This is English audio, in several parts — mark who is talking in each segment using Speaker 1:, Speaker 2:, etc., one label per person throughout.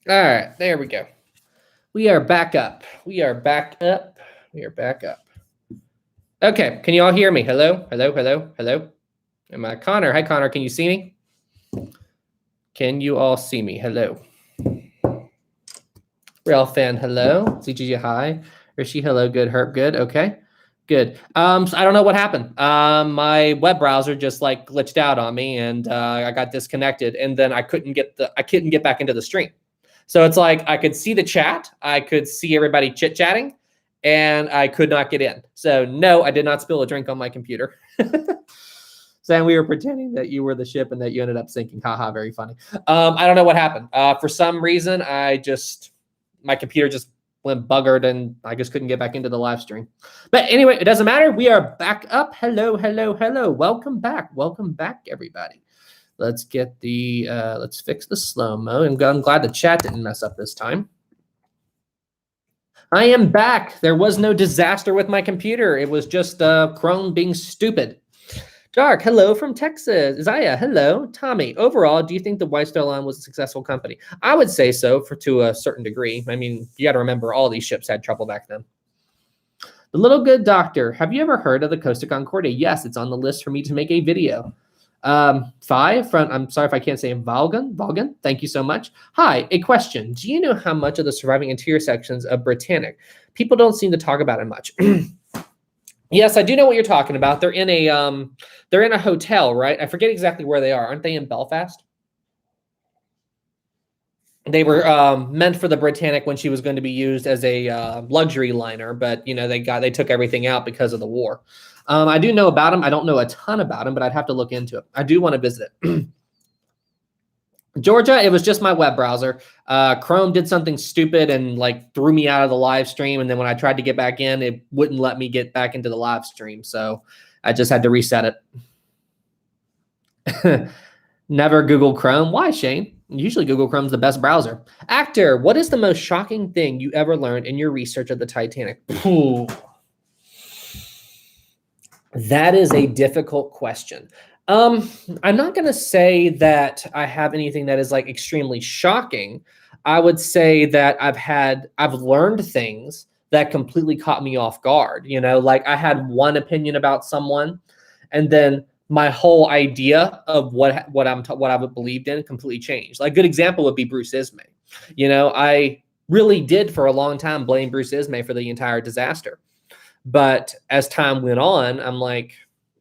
Speaker 1: All right, there we go. We are back up. We are back up. We are back up. Okay, can you all hear me? Hello, hello, hello, hello. Am I Connor? Hi, Connor. Can you see me? Can you all see me? Hello. Real fan, hello. CGG, hi. Rishi, hello. Good. Herb, good. Okay, good. So I don't know what happened. My web browser just like glitched out on me, and I got disconnected, and then I couldn't get back into the stream. So it's like I could see the chat, I could see everybody chit chatting, and I could not get in. So no, I did not spill a drink on my computer. Saying we were pretending that you were the ship and that you ended up sinking. Haha, very funny. I don't know what happened. For some reason, my computer just went buggered and I just couldn't get back into the live stream. But anyway, it doesn't matter. We are back up. Hello, hello, hello. Welcome back. Welcome back, everybody. Let's get the, let's fix the slow-mo. I'm glad the chat didn't mess up this time. I am back. There was no disaster with my computer. It was just Chrome being stupid. Dark, hello from Texas. Isaiah, hello. Tommy, overall, do you think the White Star Line was a successful company? I would say so to a certain degree. I mean, you got to remember all these ships had trouble back then. The Little Good Doctor, have you ever heard of the Costa Concordia? Yes, it's on the list for me to make a video. Five from, I'm sorry if I can't say Valgan, thank you so much. Hi, a question. Do you know how much of the surviving interior sections of Britannic? People don't seem to talk about it much. Yes, I do know what you're talking about. They're in a hotel, right? I forget exactly where they are. Aren't they in Belfast? They were meant for the Britannic when she was going to be used as a luxury liner, but you know they took everything out because of the war. I do know about them. I don't know a ton about them, but I'd have to look into it. I do want to visit it. Georgia, it was just my web browser. Chrome did something stupid and like threw me out of the live stream. And then when I tried to get back in, it wouldn't let me get back into the live stream. So I just had to reset it. Never Google Chrome. Why, Shane? Usually Google Chrome's the best browser. Actor, what is the most shocking thing you ever learned in your research of the Titanic? Ooh. That is a difficult question. I'm not going to say that I have anything that is like extremely shocking. I would say that I've learned things that completely caught me off guard. You know, like I had one opinion about someone, and then my whole idea of what I believed in completely changed. Like a good example would be Bruce Ismay. You know, I really did for a long time blame Bruce Ismay for the entire disaster. But as time went on, I'm like,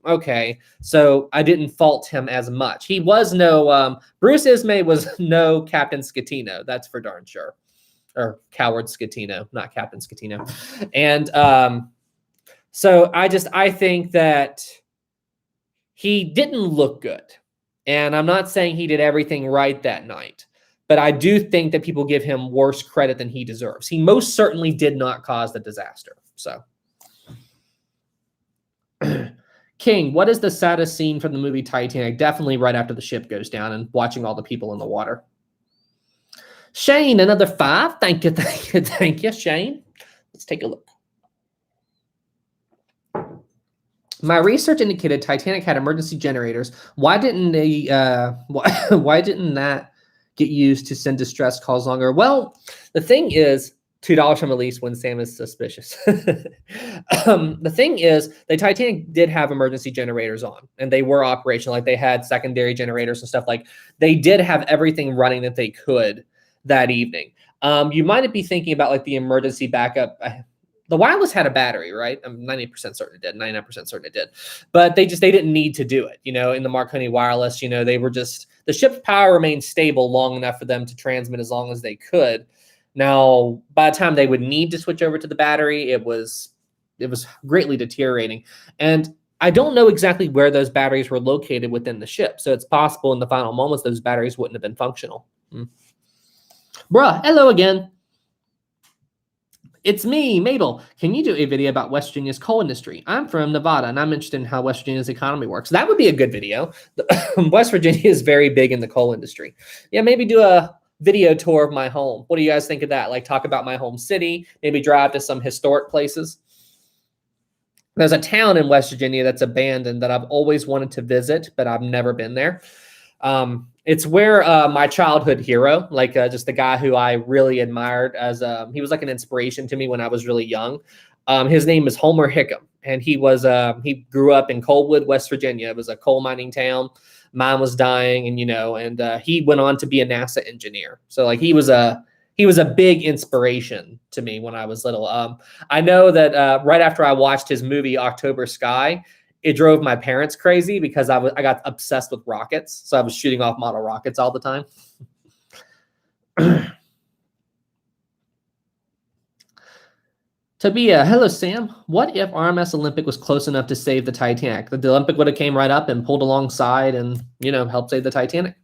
Speaker 1: okay, so I didn't fault him as much. He was no, Bruce Ismay was no Captain Scatino, that's for darn sure. Or Coward Scatino, not Captain Scatino. And so I think that he didn't look good. And I'm not saying he did everything right that night, but I do think that people give him worse credit than he deserves. He most certainly did not cause the disaster, so. King, what is the saddest scene from the movie Titanic? Definitely right after the ship goes down and watching all the people in the water. Shane, another 5. Thank you, thank you, thank you, Shane. Let's take a look. My research indicated Titanic had emergency generators. Why didn't they? Why didn't that get used to send distress calls longer? Well, the thing is, $2 from Elise when Sam is suspicious. The thing is, the Titanic did have emergency generators on, and they were operational. Like they had secondary generators and stuff. Like they did have everything running that they could that evening. You might be thinking about like the emergency backup. The wireless had a battery, right? I'm 90% certain it did, 99% certain it did. But they didn't need to do it. You know, in the Marconi wireless, you know, they were just, the ship's power remained stable long enough for them to transmit as long as they could. Now, by the time they would need to switch over to the battery, it was greatly deteriorating. And I don't know exactly where those batteries were located within the ship. So it's possible in the final moments, those batteries wouldn't have been functional. Bruh, hello again. It's me, Mabel. Can you do a video about West Virginia's coal industry? I'm from Nevada, and I'm interested in how West Virginia's economy works. That would be a good video. West Virginia is very big in the coal industry. Yeah, maybe do a video tour of my home. What do you guys think of that? Like talk about my home city, maybe drive to some historic places. There's a town in West Virginia that's abandoned that I've always wanted to visit, but I've never been there. It's where my childhood hero, like just the guy who I really admired as he was like an inspiration to me when I was really young. His name is Homer Hickam, and he grew up in Coalwood, West Virginia. It was a coal mining town. Mine was dying, and he went on to be a NASA engineer. So like he was a big inspiration to me when I was little. I know that right after I watched his movie October Sky, it drove my parents crazy because I got obsessed with rockets. So I was shooting off model rockets all the time. Tabia, hello Sam. What if RMS Olympic was close enough to save the Titanic? The Olympic would have came right up and pulled alongside and helped save the Titanic.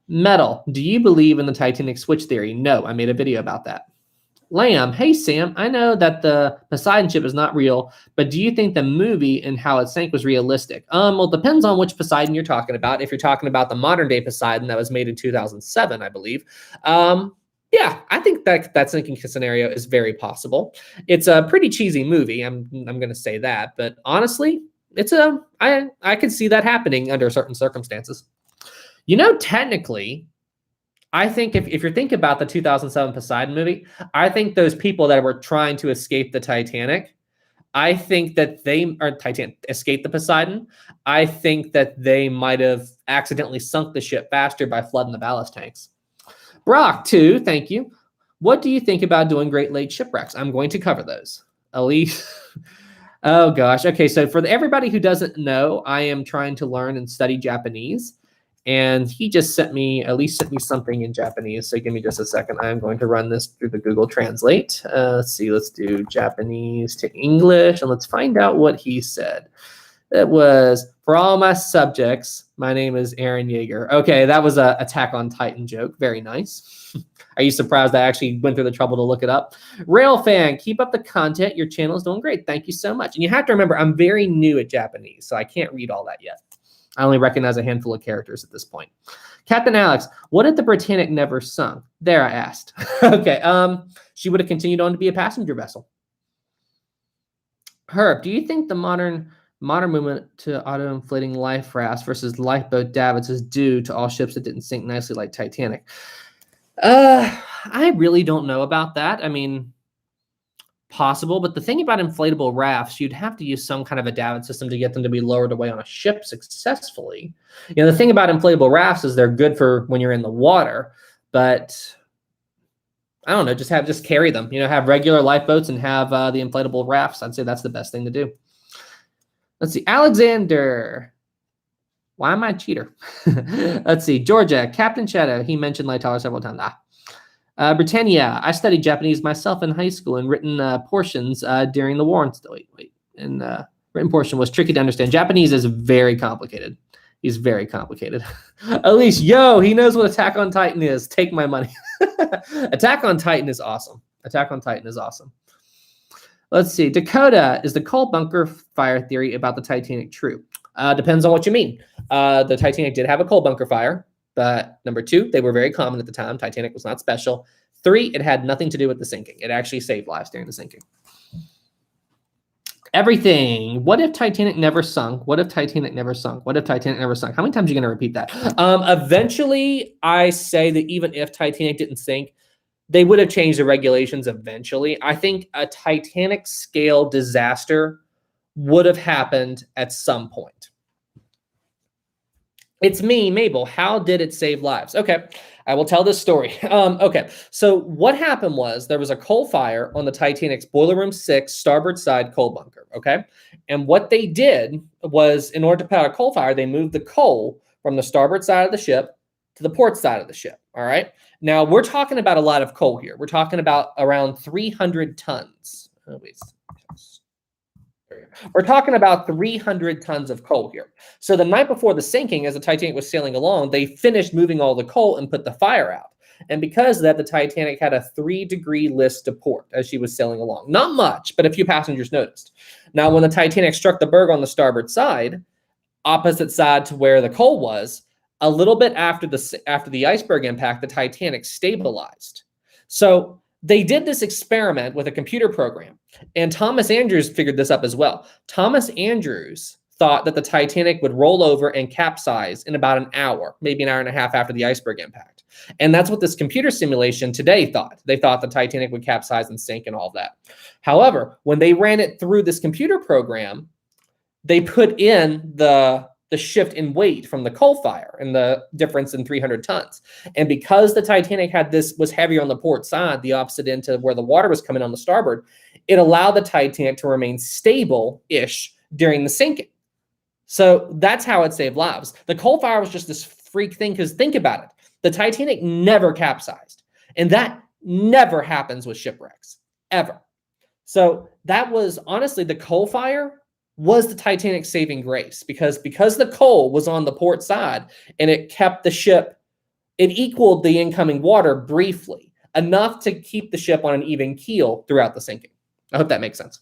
Speaker 1: Metal, do you believe in the Titanic switch theory? No, I made a video about that. Lamb, hey Sam, I know that the Poseidon ship is not real, but do you think the movie and how it sank was realistic? Well, it depends on which Poseidon you're talking about. If you're talking about the modern day Poseidon that was made in 2007, I believe. Yeah, I think that sinking scenario is very possible. It's a pretty cheesy movie. I'm going to say that, but honestly, I could see that happening under certain circumstances. Technically, I think if you're thinking about the 2007 Poseidon movie, I think those people that were trying to escape the Titanic, I think that escape the Poseidon. I think that they might have accidentally sunk the ship faster by flooding the ballast tanks. Brock, too, thank you. What do you think about doing Great Lakes shipwrecks? I'm going to cover those. Elise. Oh, gosh. Okay, so for everybody who doesn't know, I am trying to learn and study Japanese. And he just sent me something in Japanese. So give me just a second. I'm going to run this through the Google Translate. Let's see. Let's do Japanese to English. And let's find out what he said. It was, for all my subjects, my name is Aaron Yeager. Okay, that was a Attack on Titan joke. Very nice. Are you surprised I actually went through the trouble to look it up? Rail fan, keep up the content. Your channel is doing great. Thank you so much. And you have to remember, I'm very new at Japanese, so I can't read all that yet. I only recognize a handful of characters at this point. Captain Alex, what if the Britannic never sunk? There, I asked. Okay, she would have continued on to be a passenger vessel. Herb, do you think the modern movement to auto-inflating life rafts versus lifeboat davits is due to all ships that didn't sink nicely like Titanic? I really don't know about that. I mean, possible, but the thing about inflatable rafts, you'd have to use some kind of a davit system to get them to be lowered away on a ship successfully. The thing about inflatable rafts is they're good for when you're in the water, but I don't know, just carry them. Have regular lifeboats and have the inflatable rafts. I'd say that's the best thing to do. Let's see, Alexander. Why am I a cheater? Let's see, Georgia, Captain Shadow. He mentioned Lightower several times. Britannia, I studied Japanese myself in high school and written portions during the war. And written portion was tricky to understand. Japanese is very complicated. He's very complicated. Elise, he knows what Attack on Titan is. Take my money. Attack on Titan is awesome. Attack on Titan is awesome. Let's see. Dakota, is the coal bunker fire theory about the Titanic true? Depends on what you mean. The Titanic did have a coal bunker fire. But number 2, they were very common at the time. Titanic was not special. 3, it had nothing to do with the sinking. It actually saved lives during the sinking. Everything. What if Titanic never sunk? What if Titanic never sunk? What if Titanic never sunk? How many times are you going to repeat that? Eventually, I say that even if Titanic didn't sink, they would have changed the regulations eventually. I think a Titanic scale disaster would have happened at some point. It's me, Mabel. How did it save lives? Okay, I will tell this story. Okay, so what happened was there was a coal fire on the Titanic's Boiler Room 6 starboard side coal bunker, okay? And what they did was, in order to put out a coal fire, they moved the coal from the starboard side of the ship to the port side of the ship, all right? Now, we're talking about a lot of coal here. We're talking about around 300 tons. We're talking about 300 tons of coal here. So the night before the sinking, as the Titanic was sailing along, they finished moving all the coal and put the fire out. And because of that, the Titanic had a 3-degree list to port as she was sailing along. Not much, but a few passengers noticed. Now, when the Titanic struck the berg on the starboard side, opposite side to where the coal was, a little bit after the iceberg impact, the Titanic stabilized. So they did this experiment with a computer program, and Thomas Andrews figured this up as well. Thomas Andrews thought that the Titanic would roll over and capsize in about an hour, maybe an hour and a half after the iceberg impact. And that's what this computer simulation today thought. They thought the Titanic would capsize and sink and all of that. However, when they ran it through this computer program, they put in the shift in weight from the coal fire and the difference in 300 tons. And because the Titanic was heavier on the port side, the opposite end to where the water was coming on the starboard, it allowed the Titanic to remain stable-ish during the sinking. So that's how it saved lives. The coal fire was just this freak thing, because think about it. The Titanic never capsized. And that never happens with shipwrecks, ever. So that was, honestly, the coal fire was the Titanic's saving grace, because the coal was on the port side and it kept the ship, it equaled the incoming water briefly, enough to keep the ship on an even keel throughout the sinking. I hope that makes sense.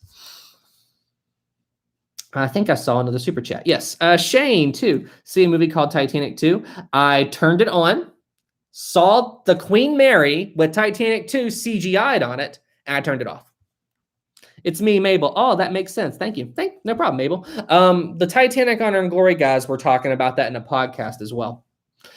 Speaker 1: I think I saw another super chat. Yes. Shane, too. See a movie called Titanic 2. I turned it on, saw the Queen Mary with Titanic 2 CGI'd on it, and I turned it off. It's me, Mabel. Oh, that makes sense. Thank you. No problem, Mabel. The Titanic Honor and Glory guys were talking about that in a podcast as well.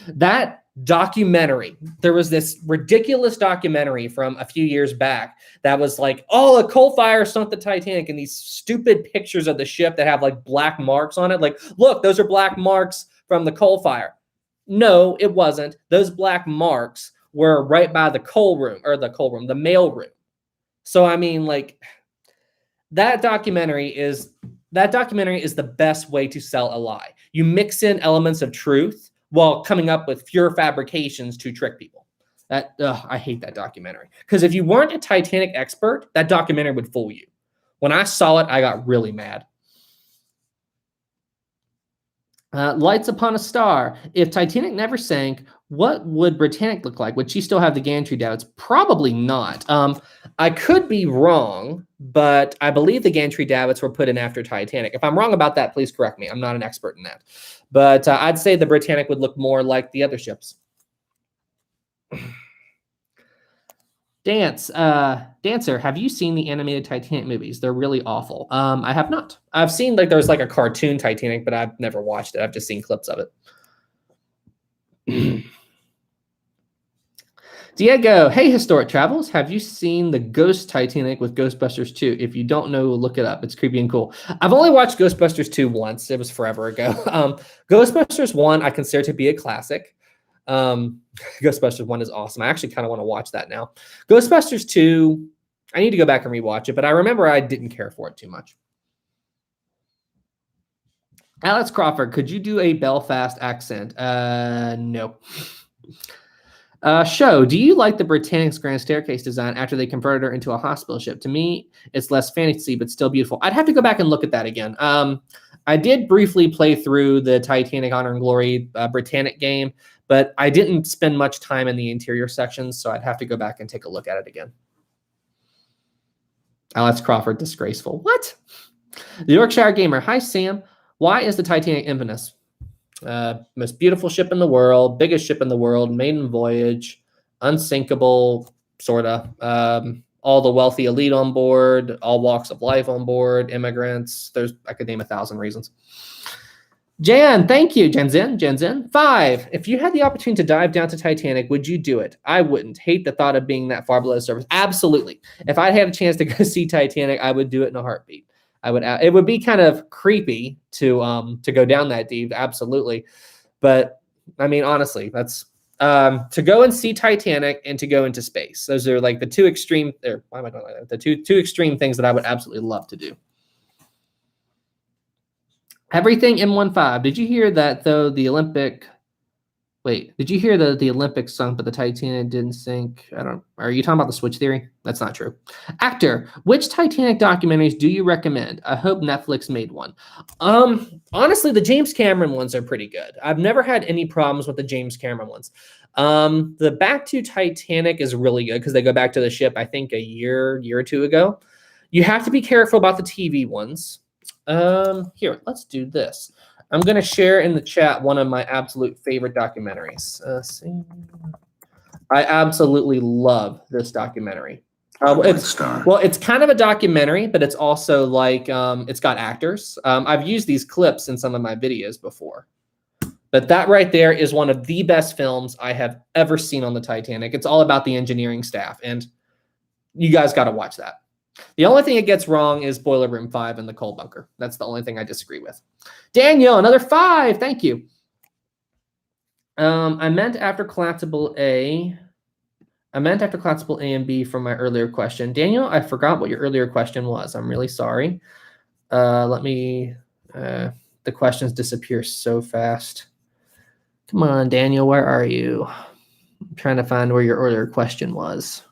Speaker 1: That documentary, there was this ridiculous documentary from a few years back that was like, oh, a coal fire sunk the Titanic, and these stupid pictures of the ship that have like black marks on it. Like, look, those are black marks from the coal fire. No, it wasn't. Those black marks were right by the the mail room. So, I mean, like, that documentary is the best way to sell a lie. You mix in elements of truth while coming up with pure fabrications to trick people. I hate that documentary. Because if you weren't a Titanic expert, that documentary would fool you. When I saw it, I got really mad. Lights Upon a Star. If Titanic never sank, what would Britannic look like? Would she still have the gantry davits? Probably not. I could be wrong, but I believe the gantry davits were put in after Titanic. If I'm wrong about that, please correct me. I'm not an expert in that. But I'd say the Britannic would look more like the other ships. Dancer, have you seen the animated Titanic movies? They're really awful. I have not. I've seen there's like a cartoon Titanic, but I've never watched it. I've just seen clips of it. Diego, hey, Historic Travels. Have you seen the Ghost Titanic with Ghostbusters 2? If you don't know, look it up. It's creepy and cool. I've only watched Ghostbusters 2 once. It was forever ago. Ghostbusters 1, I consider to be a classic. Ghostbusters 1 is awesome. I actually kind of want to watch that now. Ghostbusters 2, I need to go back and rewatch it, but I remember I didn't care for it too much. Alex Crawford, could you do a Belfast accent? No. Show, do you like the Britannic's Grand Staircase design after they converted her into a hospital ship? To me, it's less fantasy, but still beautiful. I'd have to go back and look at that again. I did briefly play through the Titanic Honor and Glory Britannic game, but I didn't spend much time in the interior sections, so I'd have to go back and take a look at it again. Alex Crawford, disgraceful. What? The Yorkshire Gamer, hi, Sam. Why is the Titanic infamous? Most beautiful ship in the world, biggest ship in the world, maiden voyage, unsinkable, sort of. All the wealthy elite on board, all walks of life on board, immigrants. I could name 1,000 reasons. Jan, thank you. Jenzen. 5. If you had the opportunity to dive down to Titanic, would you do it? I wouldn't. Hate the thought of being that far below the surface. Absolutely. If I had a chance to go see Titanic, I would do it in a heartbeat. I would. It would be kind of creepy to go down that deep. Absolutely. But I mean, honestly, that's to go and see Titanic and to go into space. Those are like the two extreme. Why am I doing like that? The two extreme things that I would absolutely love to do. Everything M15. Did you hear that though? Did you hear the Olympics sunk, but the Titanic didn't sink? Are you talking about the switch theory? That's not true. Actor, which Titanic documentaries do you recommend? I hope Netflix made one. Honestly, the James Cameron ones are pretty good. I've never had any problems with the James Cameron ones. The Back to Titanic is really good because they go back to the ship, I think, a year or two ago. You have to be careful about the TV ones. Here, let's do this. I'm going to share in the chat one of my absolute favorite documentaries. I absolutely love this documentary. It's kind of a documentary, but it's also like it's got actors. I've used these clips in some of my videos before. But that right there is one of the best films I have ever seen on the Titanic. It's all about the engineering staff, and you guys got to watch that. The only thing it gets wrong is Boiler Room 5 and the coal bunker. That's the only thing I disagree with. Daniel, another 5. Thank you. I meant after collapsible A and B from my earlier question. Daniel, I forgot what your earlier question was. I'm really sorry. The questions disappear so fast. Come on, Daniel, where are you? I'm trying to find where your earlier question was.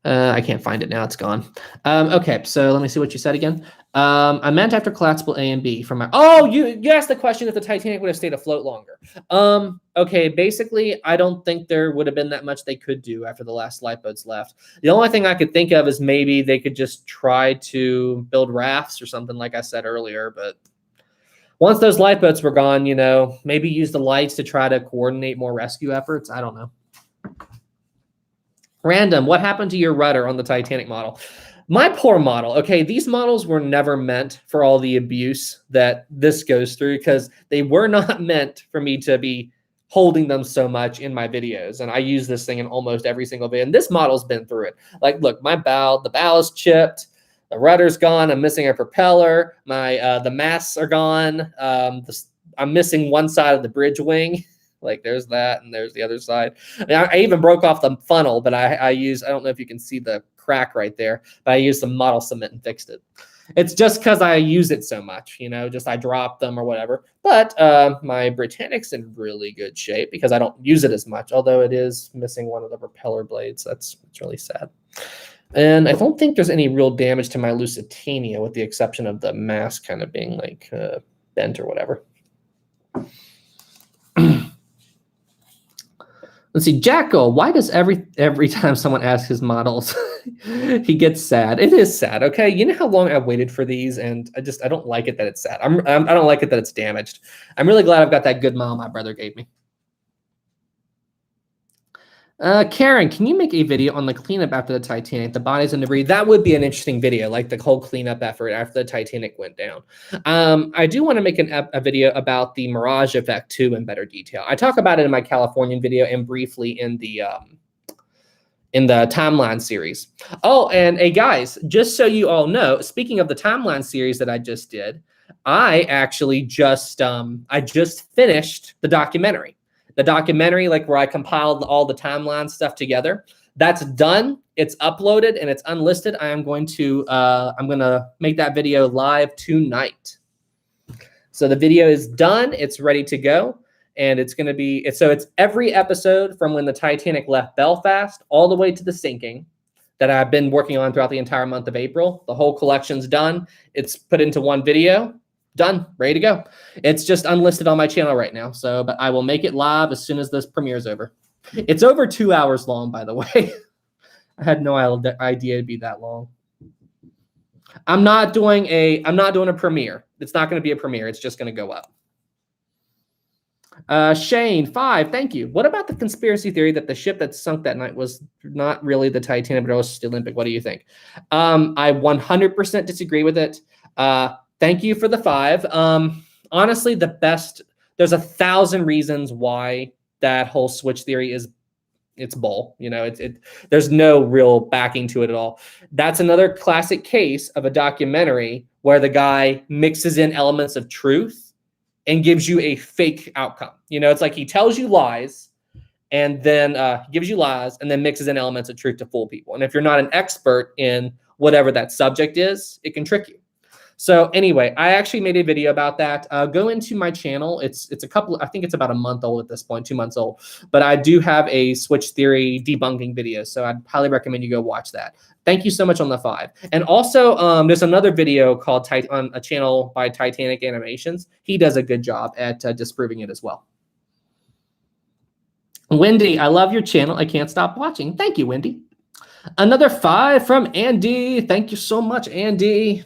Speaker 1: I can't find it now. It's gone. Okay, so let me see what you said again. I meant after collapsible A and B from my... Oh, you asked the question if the Titanic would have stayed afloat longer. Okay, basically, I don't think there would have been that much they could do after the last lifeboats left. The only thing I could think of is maybe they could just try to build rafts or something like I said earlier, but... Once those lifeboats were gone, you know, maybe use the lights to try to coordinate more rescue efforts. I don't know. Random, what happened to your rudder on the Titanic model? My poor model. Okay, these models were never meant for all the abuse that this goes through because they were not meant for me to be holding them so much in my videos. And I use this thing in almost every single video. And this model's been through it. Like, look, the bow is chipped. The rudder's gone. I'm missing a propeller. The masts are gone. I'm missing one side of the bridge wing. Like there's that, and there's the other side. I even broke off the funnel, but I don't know if you can see the crack right there, but I used some model cement and fixed it. It's just because I use it so much, you know, just I drop them or whatever. But my Britannic's in really good shape because I don't use it as much, although it is missing one of the propeller blades. It's really sad. And I don't think there's any real damage to my Lusitania with the exception of the mast kind of being like bent or whatever. Let's see, Jackal, why does every time someone asks his models, he gets sad? It is sad, okay? You know how long I've waited for these, and I don't like it that it's sad. I don't like it that it's damaged. I'm really glad I've got that good model my brother gave me. Karen, can you make a video on the cleanup after the Titanic, the bodies and debris? That would be an interesting video, like the whole cleanup effort after the Titanic went down. I do want to make a video about the mirage effect too in better detail. I talk about it in my Californian video and briefly in the timeline series. Oh, and hey guys, just so you all know, speaking of the timeline series that I just did, I actually just finished the documentary. The documentary, like where I compiled all the timeline stuff together, that's done. It's uploaded and it's unlisted. I'm going to make that video live tonight. So the video is done. It's ready to go. And it's going to be, it's every episode from when the Titanic left Belfast all the way to the sinking that I've been working on throughout the entire month of April. The whole collection's done. It's put into one video. Done, ready to go. It's just unlisted on my channel right now. So, but I will make it live as soon as this premiere's over. It's over 2 hours long, by the way. I had no idea it'd be that long. I'm not doing a premiere. It's not going to be a premiere. It's just going to go up. Shane 5, thank you. What about the conspiracy theory that the ship that sunk that night was not really the Titanic, but it was the Olympic? What do you think? I 100% disagree with it. Thank you for the 5. Honestly, there's 1,000 reasons why that whole switch theory it's bull. You know, there's no real backing to it at all. That's another classic case of a documentary where the guy mixes in elements of truth and gives you a fake outcome. You know, it's like he tells you lies and then gives you lies and then mixes in elements of truth to fool people. And if you're not an expert in whatever that subject is, it can trick you. So anyway, I actually made a video about that. Go into my channel. It's I think it's about a month old at this point, 2 months old. But I do have a switch theory debunking video, so I'd highly recommend you go watch that. Thank you so much on the 5. And also, there's another video called on a channel by Titanic Animations. He does a good job at disproving it as well. Wendy, I love your channel. I can't stop watching. Thank you, Wendy. Another 5 from Andy. Thank you so much, Andy.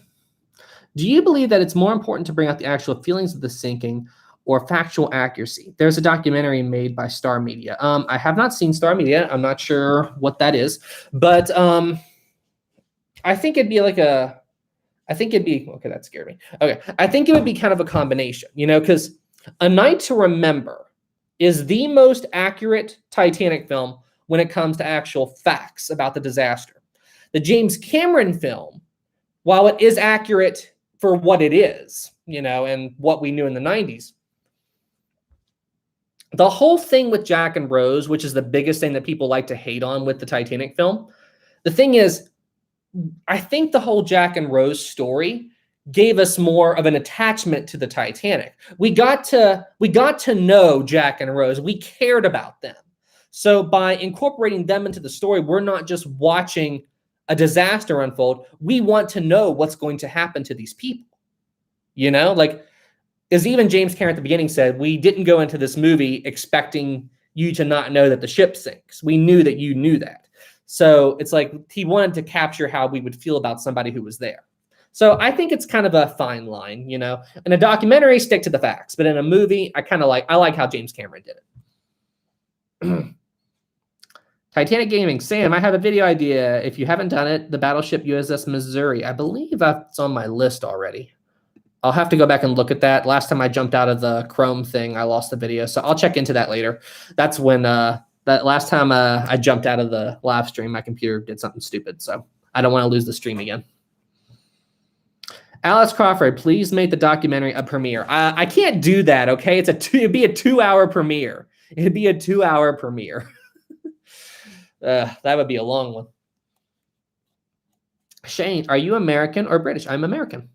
Speaker 1: Do you believe that it's more important to bring out the actual feelings of the sinking or factual accuracy? There's a documentary made by Star Media. I have not seen Star Media. I'm not sure what that is, but I think it'd be like a, I think it'd be, okay, that scared me. Okay, I think it would be kind of a combination, you know, because A Night to Remember is the most accurate Titanic film when it comes to actual facts about the disaster. The James Cameron film, while it is accurate for what it is, you know, and what we knew in the 90s, the whole thing with Jack and Rose, which is the biggest thing that people like to hate on with the Titanic film, the thing is, I think the whole Jack and Rose story gave us more of an attachment to the Titanic. We got to know Jack and Rose. We cared about them. So by incorporating them into the story, we're not just watching a disaster unfold. We want to know what's going to happen to these people. You know, like, as even James Cameron at the beginning said, we didn't go into this movie expecting you to not know that the ship sinks. We knew that you knew that. So it's like he wanted to capture how we would feel about somebody who was there. So I think it's kind of a fine line, you know. In a documentary, stick to the facts, but in a movie, I like how James Cameron did it. Titanic Gaming, Sam, I have a video idea. If you haven't done it, the battleship USS Missouri. I believe it's on my list already. I'll have to go back and look at that. Last time I jumped out of the Chrome thing, I lost the video, so I'll check into that later. That's when that last time I jumped out of the live stream, my computer did something stupid, so I don't want to lose the stream again. Alice Crawford, please make the documentary a premiere. I can't do that, okay? It'd be a 2-hour premiere. It'd be a 2-hour premiere. That would be a long one. Shane, are you American or British? I'm American.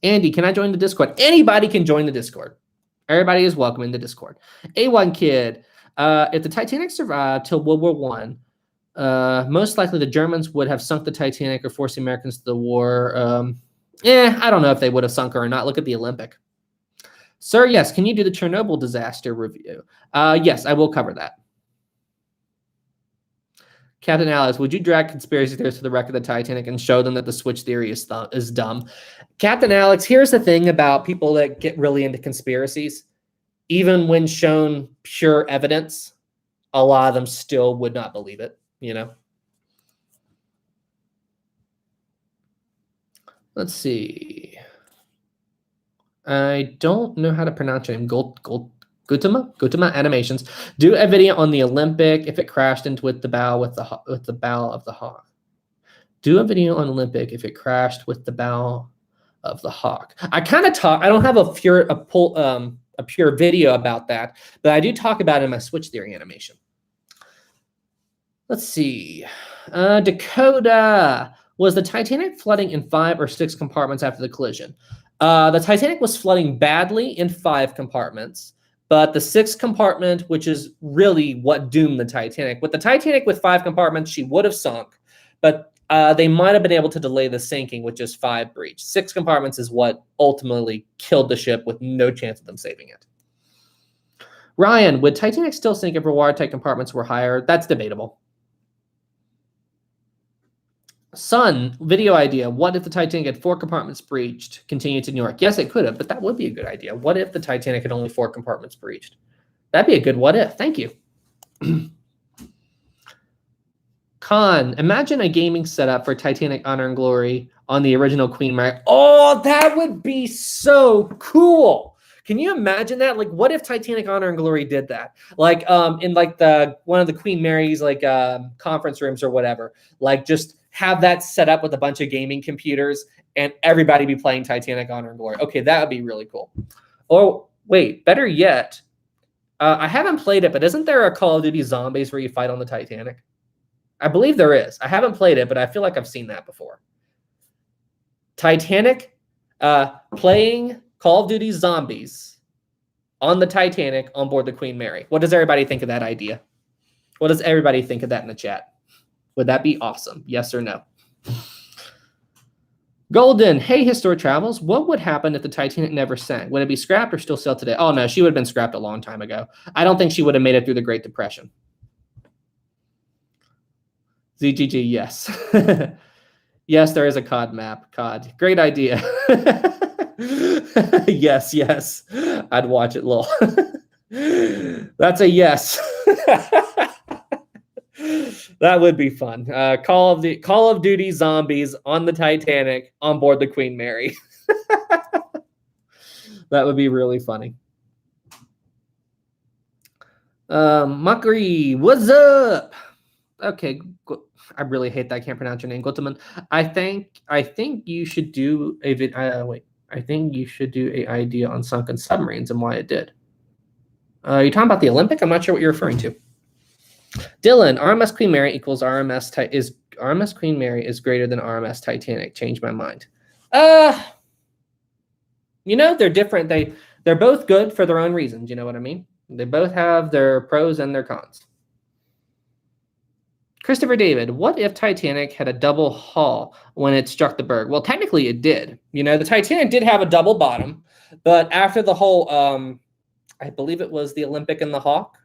Speaker 1: Andy, can I join the Discord? Anybody can join the Discord. Everybody is welcome in the Discord. A1 Kid, if the Titanic survived till World War I, most likely the Germans would have sunk the Titanic or forced the Americans to the war. I don't know if they would have sunk her or not. Look at the Olympic. Sir, yes, can you do the Chernobyl disaster review? Yes, I will cover that. Captain Alex, would you drag conspiracy theorists to the wreck of the Titanic and show them that the switch theory is dumb? Captain Alex, here's the thing about people that get really into conspiracies. Even when shown pure evidence, a lot of them still would not believe it, you know? Let's see. I don't know how to pronounce your name. Gutama Animations. Do a video on the Olympic if it crashed into with the bow of the Hawk. Do a video on Olympic if it crashed with the bow of the Hawk. I kind of talk. I don't have a pure video about that, but I do talk about it in my switch theory animation. Let's see. Dakota, was the Titanic flooding in 5 or 6 compartments after the collision? The Titanic was flooding badly in 5 compartments. But the 6th compartment, which is really what doomed the Titanic. With the Titanic with 5 compartments, she would have sunk, but they might have been able to delay the sinking with just 5 breach. 6 compartments is what ultimately killed the ship with no chance of them saving it. Ryan, would Titanic still sink if her watertight compartments were higher? That's debatable. Sun, video idea. What if the Titanic had 4 compartments breached, continued to New York? Yes, it could have, but that would be a good idea. What if the Titanic had only 4 compartments breached? That'd be a good what if. Thank you. Con, imagine a gaming setup for Titanic Honor and Glory on the original Queen Mary. Oh, that would be so cool. Can you imagine that? Like, what if Titanic Honor and Glory did that? Like, in like one of the Queen Mary's like conference rooms or whatever. Like, just have that set up with a bunch of gaming computers and everybody be playing Titanic Honor and Glory. Okay, that would be really cool. Or wait, better yet, I haven't played it, but isn't there a Call of Duty Zombies where you fight on the Titanic? I believe there is. I haven't played it, but I feel like I've seen that before. Titanic, playing Call of Duty Zombies on the Titanic on board the Queen Mary. What does everybody think of that idea? What does everybody think of that in the chat? Would that be awesome? Yes or no? Golden, hey, Historic Travels. What would happen if the Titanic never sank? Would it be scrapped or still sail today? Oh, no, she would have been scrapped a long time ago. I don't think she would have made it through the Great Depression. ZGG, yes. Yes, there is a COD map. COD. Great idea. Yes, yes. I'd watch it, lol. That's a yes. That would be fun. Call of Duty zombies on the Titanic on board the Queen Mary. That would be really funny. Muckery, what's up? Okay, I really hate that I can't pronounce your name, Guteman. I think you should do a wait. I think you should do a idea on sunken submarines and why it did. You're talking about the Olympic? I'm not sure what you're referring to. Dylan, RMS Queen Mary equals RMS Queen Mary is greater than RMS Titanic. Change my mind. They're different. They're both good for their own reasons. You know what I mean? They both have their pros and their cons. Christopher David, what if Titanic had a double hull when it struck the berg? Well, technically it did. The Titanic did have a double bottom, but after the whole, I believe it was the Olympic and the Hawk.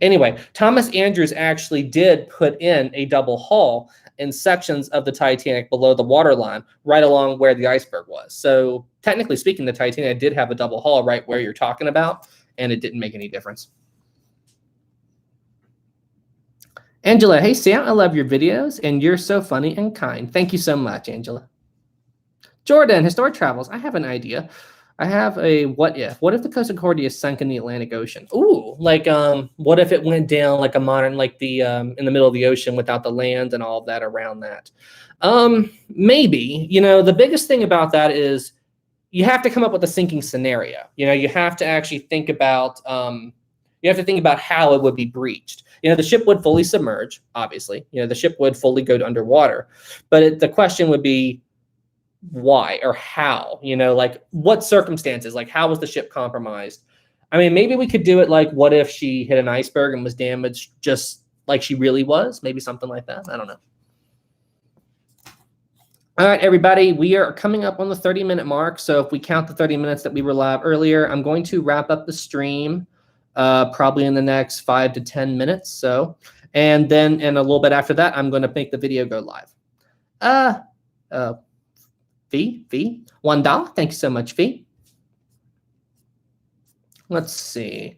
Speaker 1: Anyway, Thomas Andrews actually did put in a double hull in sections of the Titanic below the waterline, right along where the iceberg was. So technically speaking, the Titanic did have a double hull right where you're talking about, and it didn't make any difference. Angela, hey Sam, I love your videos, and you're so funny and kind. Thank you so much, Angela. Jordan, Historic Travels, I have an idea. I have a what if. What if the Costa Concordia sunk in the Atlantic Ocean? Ooh, what if it went down like a modern, in the middle of the ocean without the land and all of that around that? Maybe. The biggest thing about that is you have to come up with a sinking scenario. You have to actually think about how it would be breached. The ship would fully submerge, obviously. The ship would fully go underwater. But the question would be, why or how? What circumstances? How was the ship compromised? I mean, maybe we could do it what if she hit an iceberg and was damaged just like she really was? Maybe something like that. I don't know. All right, everybody, we are coming up on the 30-minute mark. So if we count the 30 minutes that we were live earlier, I'm going to wrap up the stream probably in the next 5 to 10 minutes. And then a little bit after that, I'm going to make the video go live. Fee, $1. Thank you so much, Fee. Let's see.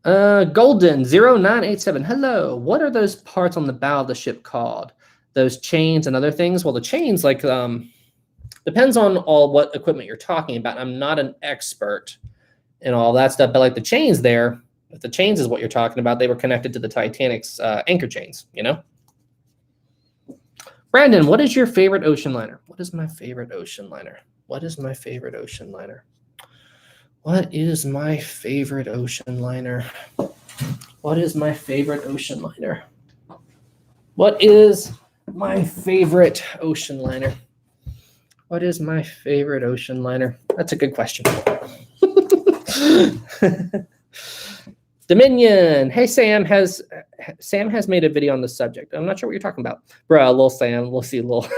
Speaker 1: Golden 0987. Hello. What are those parts on the bow of the ship called? Those chains and other things? Well, the chains depends on what equipment you're talking about. I'm not an expert in all that stuff, but the chains there, if the chains is what you're talking about, they were connected to the Titanic's anchor chains, Brandon, what is your favorite ocean liner? What is my favorite ocean liner? What is my favorite ocean liner? What is my favorite ocean liner? What is my favorite ocean liner? What is my favorite ocean liner? What is my favorite ocean liner? That's a good question. Dominion. Hey, Sam has made a video on the subject. I'm not sure what you're talking about. Bruh, lil Sam. We'll see, lil.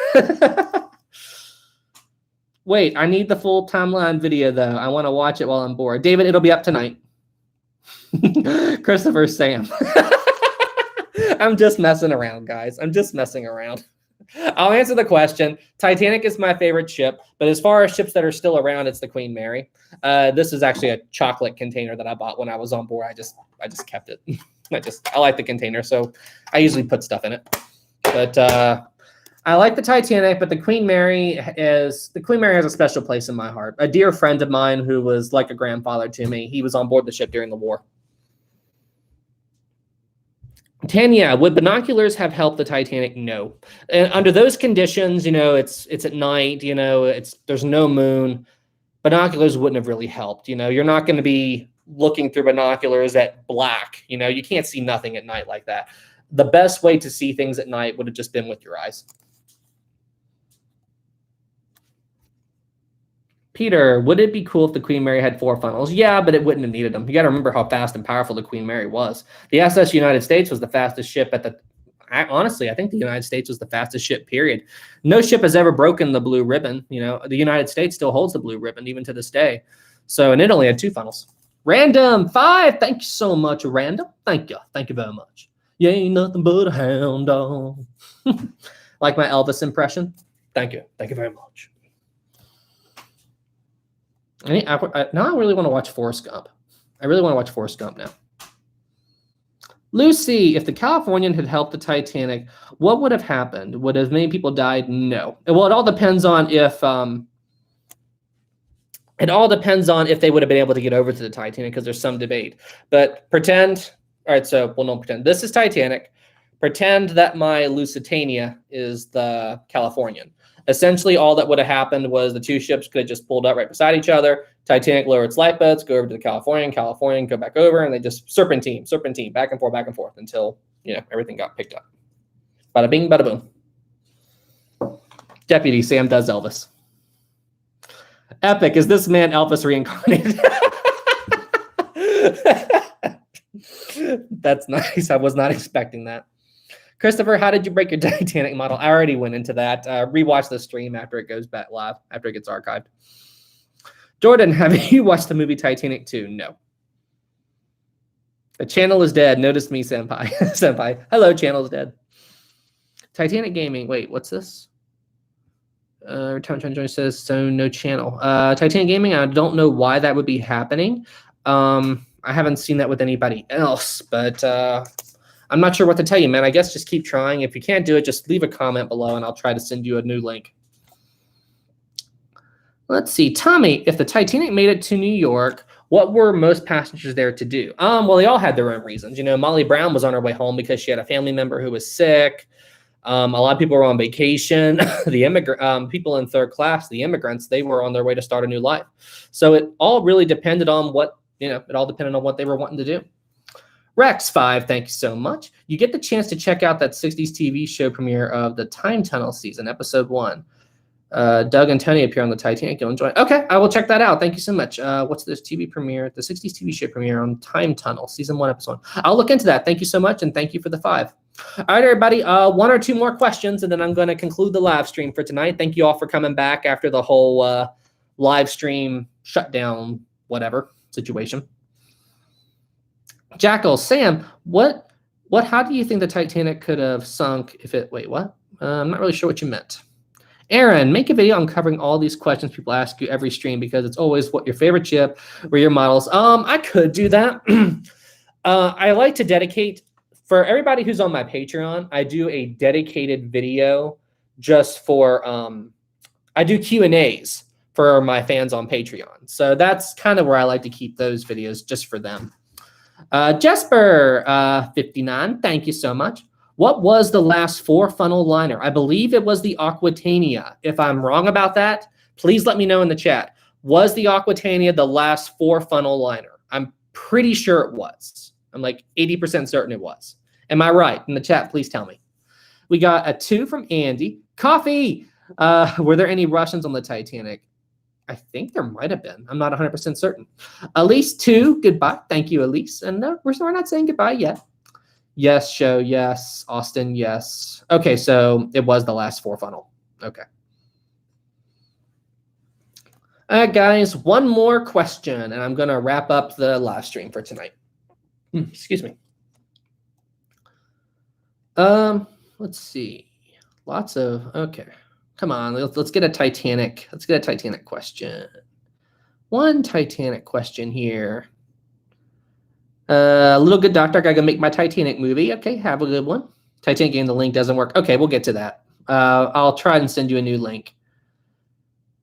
Speaker 1: Wait, I need the full timeline video, though. I want to watch it while I'm bored. David, it'll be up tonight. Christopher, Sam. I'm just messing around, guys. I'm just messing around. I'll answer the question. Titanic is my favorite ship, but as far as ships that are still around, it's the Queen Mary. This is actually a chocolate container that I bought when I was on board. I just kept it. I like the container, so I usually put stuff in it. But I like the Titanic, but the Queen Mary has a special place in my heart. A dear friend of mine who was like a grandfather to me. He was on board the ship during the war. Tanya, would binoculars have helped the Titanic? No. And under those conditions, it's at night, there's no moon. Binoculars wouldn't have really helped. You're not going to be looking through binoculars at black. You can't see nothing at night like that. The best way to see things at night would have just been with your eyes. Peter, would it be cool if the Queen Mary had 4 funnels? Yeah, but it wouldn't have needed them. You got to remember how fast and powerful the Queen Mary was. The SS United States was the fastest ship honestly, I think the United States was the fastest ship, period. No ship has ever broken the blue ribbon. The United States still holds the blue ribbon even to this day. And it only had 2 funnels. Random 5. Thank you so much, Random. Thank you. Thank you very much. You ain't nothing but a hound dog. Like my Elvis impression. Thank you. Thank you very much. Now I really want to watch Forrest Gump. I really want to watch Forrest Gump now. Lucy, if the Californian had helped the Titanic, what would have happened? Would have many people died? No. Well, it all depends on if they would have been able to get over to the Titanic, because there's some debate. But pretend, all right, so we'll not pretend. This is Titanic. Pretend that my Lusitania is the Californian. Essentially, all that would have happened was the two ships could have just pulled up right beside each other. Titanic lower its lifeboats, go over to the Californian, go back over, and they just serpentine, back and forth until, everything got picked up. Bada bing, bada boom. Deputy Sam does Elvis. Epic. Is this man Elvis reincarnated? That's nice. I was not expecting that. Christopher, how did you break your Titanic model? I already went into that. Rewatch the stream after it goes back live, after it gets archived. Jordan, have you watched the movie Titanic 2? No. The channel is dead. Notice me, senpai. Senpai. Hello, channel is dead. Titanic Gaming. Wait, what's this? Return says, so no channel. Titanic Gaming, I don't know why that would be happening. I haven't seen that with anybody else, but I'm not sure what to tell you, man. I guess just keep trying. If you can't do it, just leave a comment below, and I'll try to send you a new link. Let's see. Tommy, if the Titanic made it to New York, what were most passengers there to do? Well, they all had their own reasons. Molly Brown was on her way home because she had a family member who was sick. A lot of people were on vacation. The people in third class, the immigrants, they were on their way to start a new life. So it all really depended on what they were wanting to do. Rex5, thank you so much. You get the chance to check out that 60s TV show premiere of the Time Tunnel season, episode 1. Doug and Tony appear on the Titanic. You'll enjoy it. Okay, I will check that out. Thank you so much. What's this TV premiere? The 60s TV show premiere on Time Tunnel, season 1, episode 1. I'll look into that. Thank you so much, and thank you for the 5. All right, everybody. 1 or 2 more questions, and then I'm going to conclude the live stream for tonight. Thank you all for coming back after the whole live stream shutdown, whatever situation. Jackal, Sam, how do you think the Titanic could have sunk if it? Wait, what? I'm not really sure what you meant. Aaron, make a video on covering all these questions people ask you every stream, because it's always what your favorite ship or your models. I could do that. I like to dedicate, for everybody who's on my Patreon, I do a dedicated video just for, I do Q&As for my fans on Patreon. So that's kind of where I like to keep those videos, just for them. Jesper, 59, thank you so much. What was the last 4-funnel liner? I believe it was the Aquitania. If I'm wrong about that, please let me know in the chat. Was the Aquitania the last 4-funnel liner? I'm pretty sure it was. I'm like 80% certain it was. Am I right? In the chat, please tell me. We got a 2 from Andy. Coffee! Were there any Russians on the Titanic? I think there might have been. I'm not 100% certain. Elise 2, goodbye. Thank you, Elise. And no, we're not saying goodbye yet. Yes, show, yes. Austin, yes. Okay, so it was the last 4-funnel. Okay. All right, guys, 1 more question, and I'm going to wrap up the live stream for tonight. Excuse me. Let's see. Okay. Come on, let's get a Titanic. Let's get a Titanic question. 1 Titanic question here. Little good doctor, I gotta make my Titanic movie. Okay, have a good one. Titanic game, the link doesn't work. Okay, we'll get to that. I'll try and send you a new link.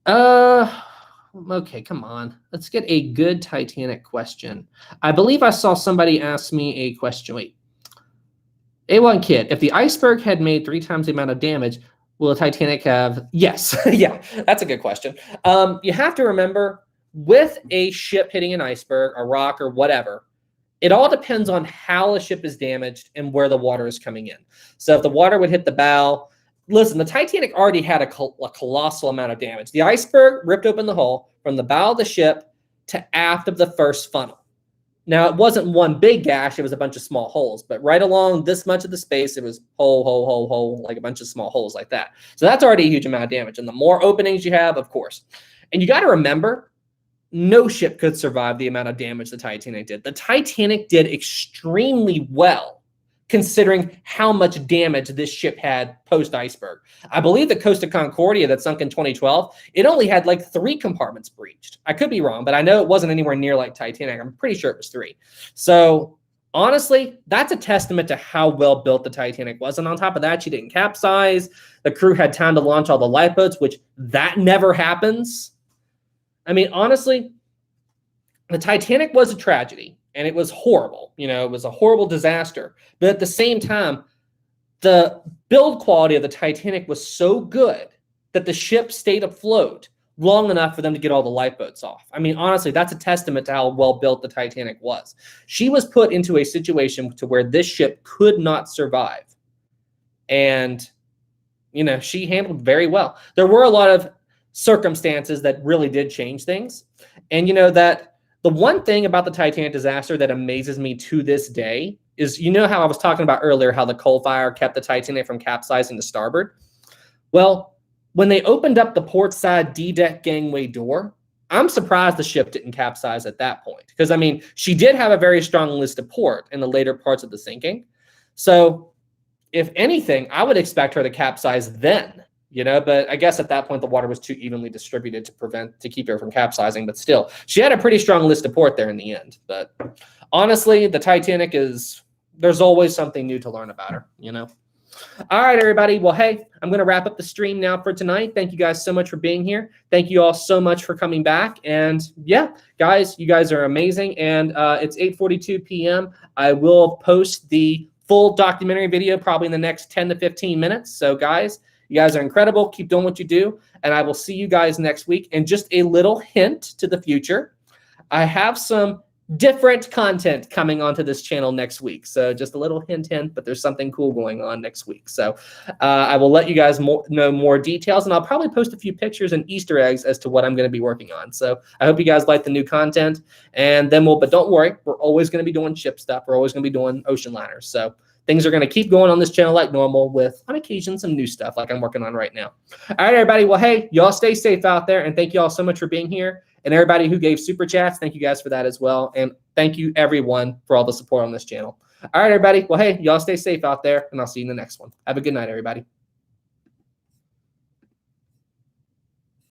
Speaker 1: Okay, come on. Let's get a good Titanic question. I believe I saw somebody ask me a question. Wait. A1 Kid, if the iceberg had made 3 times the amount of damage, will the Titanic have? Yes. Yeah, that's a good question. You have to remember, with a ship hitting an iceberg, a rock, or whatever, it all depends on how the ship is damaged and where the water is coming in. So if the water would hit the bow, listen, the Titanic already had a colossal amount of damage. The iceberg ripped open the hull from the bow of the ship to aft of the first funnel. Now, it wasn't one big gash. It was a bunch of small holes. But right along this much of the space, it was hole, like a bunch of small holes like that. So that's already a huge amount of damage. And the more openings you have, of course. And you got to remember, no ship could survive the amount of damage the Titanic did. The Titanic did extremely well considering how much damage this ship had post-iceberg. I believe the Costa Concordia that sunk in 2012, it only had like 3 compartments breached. I could be wrong, but I know it wasn't anywhere near like Titanic. I'm pretty sure it was 3. So honestly, that's a testament to how well built the Titanic was. And on top of that, she didn't capsize. The crew had time to launch all the lifeboats, which that never happens. I mean, honestly, the Titanic was a tragedy. And it was horrible. You know, it was a horrible disaster. But at the same time, the build quality of the Titanic was so good that the ship stayed afloat long enough for them to get all the lifeboats off. I mean, honestly, that's a testament to how well built the Titanic was. She was put into a situation to where this ship could not survive. And, you know, she handled very well. There were a lot of circumstances that really did change things. And, you know, that the one thing about the Titanic disaster that amazes me to this day is, you know how I was talking about earlier, how the coal fire kept the Titanic from capsizing to starboard? Well, when they opened up the port side D-deck gangway door, I'm surprised the ship didn't capsize at that point. Because, I mean, she did have a very strong list to port in the later parts of the sinking. So, if anything, I would expect her to capsize then. You know, but I guess at that point, the water was too evenly distributed to keep her from capsizing. But still, she had a pretty strong list of port there in the end. But honestly, the Titanic there's always something new to learn about her, you know. All right, everybody. Well, hey, I'm going to wrap up the stream now for tonight. Thank you guys so much for being here. Thank you all so much for coming back. And yeah, guys, you guys are amazing. And it's 8:42 p.m. I will post the full documentary video probably in the next 10 to 15 minutes. So, guys, you guys are incredible. Keep doing what you do. And I will see you guys next week. And just a little hint to the future, I have some different content coming onto this channel next week. So just a little hint, but there's something cool going on next week. So I will let you guys know more details. And I'll probably post a few pictures and Easter eggs as to what I'm going to be working on. So I hope you guys like the new content. And then but don't worry, we're always going to be doing ship stuff. We're always going to be doing ocean liners. So things are going to keep going on this channel like normal with, on occasion, some new stuff like I'm working on right now. All right, everybody. Well, hey, y'all stay safe out there. And thank you all so much for being here. And everybody who gave super chats, thank you guys for that as well. And thank you, everyone, for all the support on this channel. All right, everybody. Well, hey, y'all stay safe out there. And I'll see you in the next one. Have a good night, everybody.